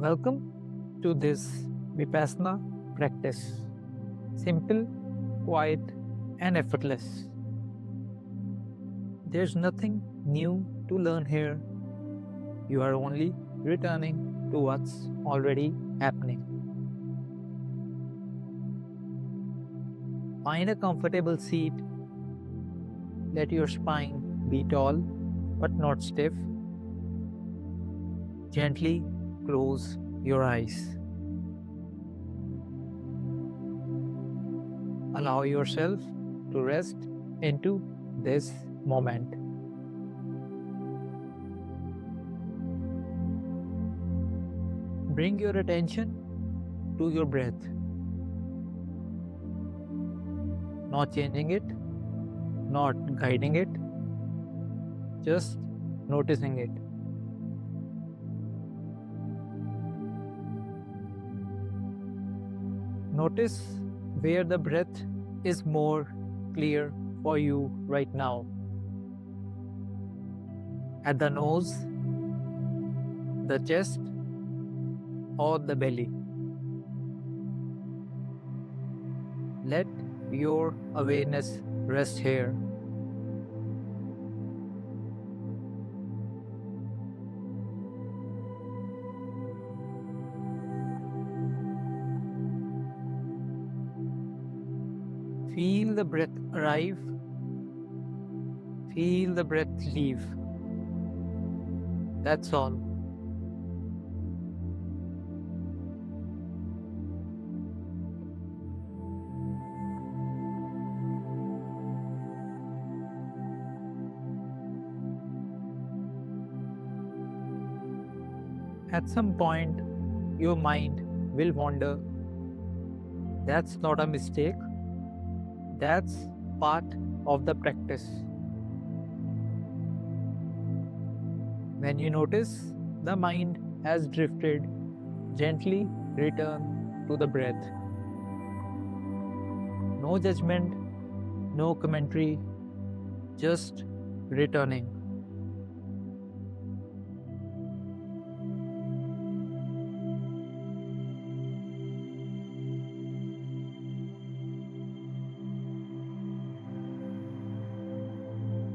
Welcome to this Vipassana practice. Simple, quiet, and effortless. There's nothing new to learn here. You are only returning to what's already happening. Find a comfortable seat. Let your spine be tall but not stiff. Gently close your eyes. Allow yourself to rest into this moment. Bring your attention to your breath, not changing it, not guiding it, just noticing it. Notice where the breath is more clear for you right now. At the nose, the chest, or the belly. Let your awareness rest here. Feel the breath arrive. Feel the breath leave. That's all. At some point, your mind will wander. That's not a mistake. That's part of the practice. When you notice the mind has drifted, gently return to the breath. No judgment, no commentary, just returning.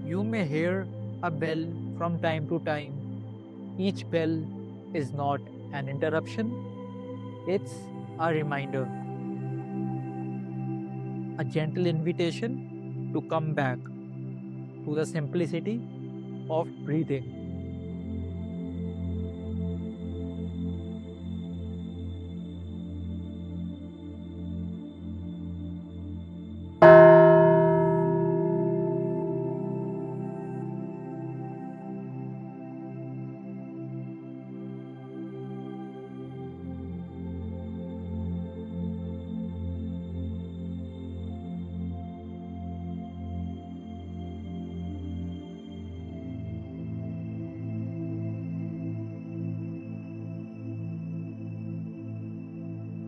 You may hear a bell from time to time. Each bell is not an interruption, it's a reminder, a gentle invitation to come back to the simplicity of breathing.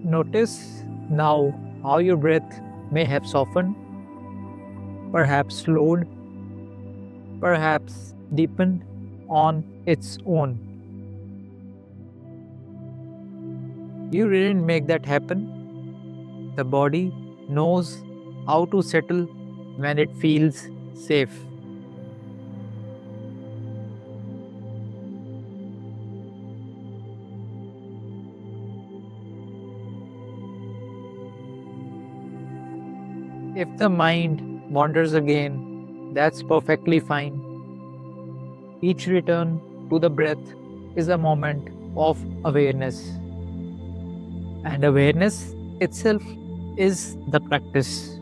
Notice now how your breath may have softened, perhaps slowed, perhaps deepened on its own. You didn't make that happen. The body knows how to settle when it feels safe. If the mind wanders again, that's perfectly fine. Each return to the breath is a moment of awareness, and awareness itself is the practice.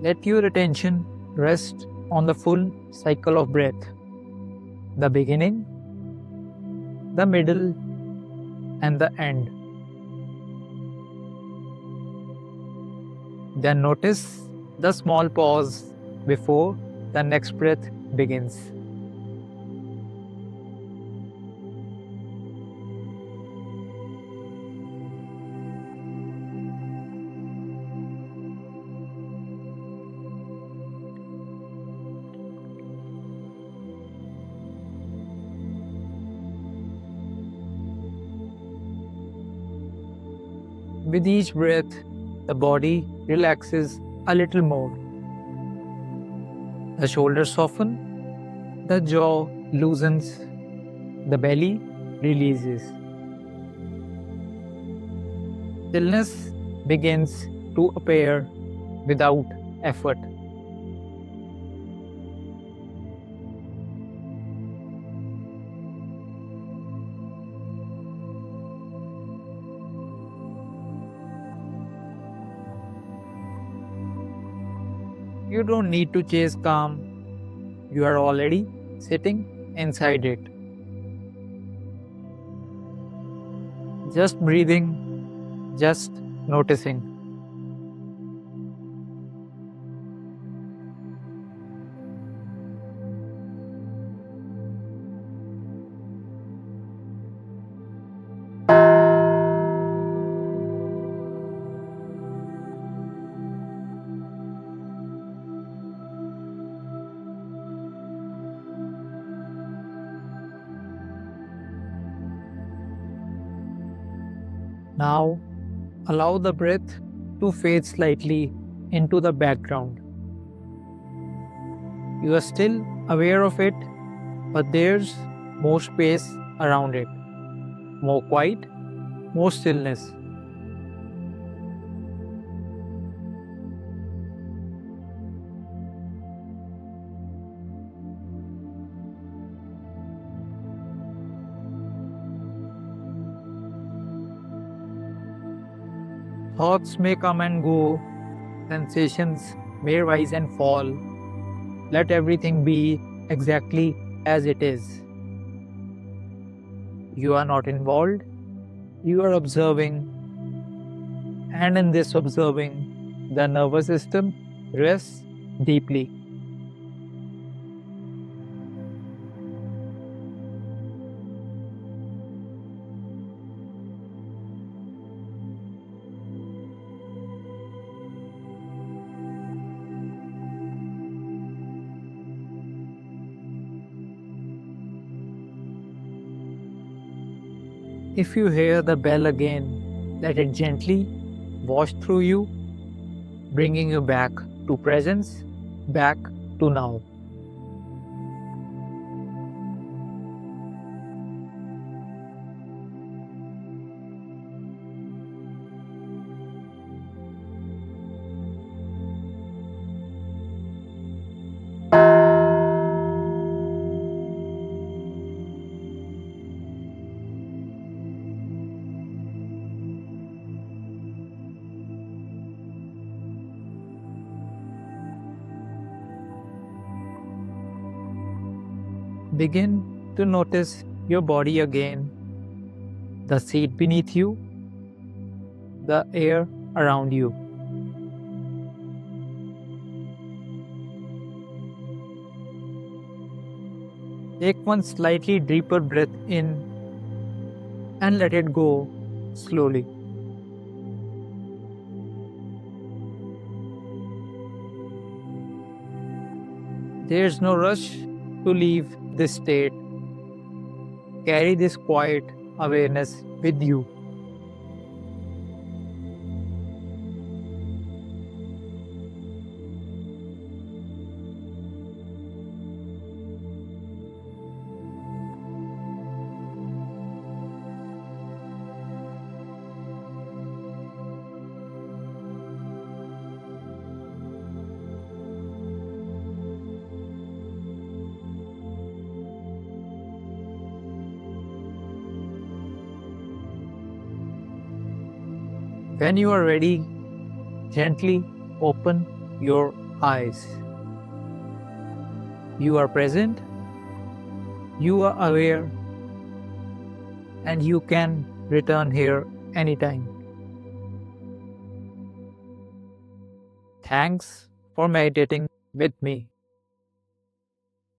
Let your attention rest on the full cycle of breath. the beginning, the middle, and the end. Then notice the small pause before the next breath begins. With each breath, the body relaxes a little more. The shoulders soften, the jaw loosens, the belly releases. Stillness begins to appear without effort. You don't need to chase calm, you are already sitting inside it. Just breathing, just noticing. Now, allow the breath to fade slightly into the background. You are still aware of it, but there's more space around it, more quiet, more stillness. Thoughts may come and go, sensations may rise and fall. Let everything be exactly as it is. You are not involved, you are observing, and in this observing, the nervous system rests deeply. If you hear the bell again, let it gently wash through you, bringing you back to presence, back to now. Begin to notice your body again, the seat beneath you, the air around you. Take one slightly deeper breath in and let it go slowly. There's no rush to leave this state. Carry this quiet awareness with you. When you are ready, gently open your eyes. You are present, You are aware and you can return here anytime. Thanks for meditating with me.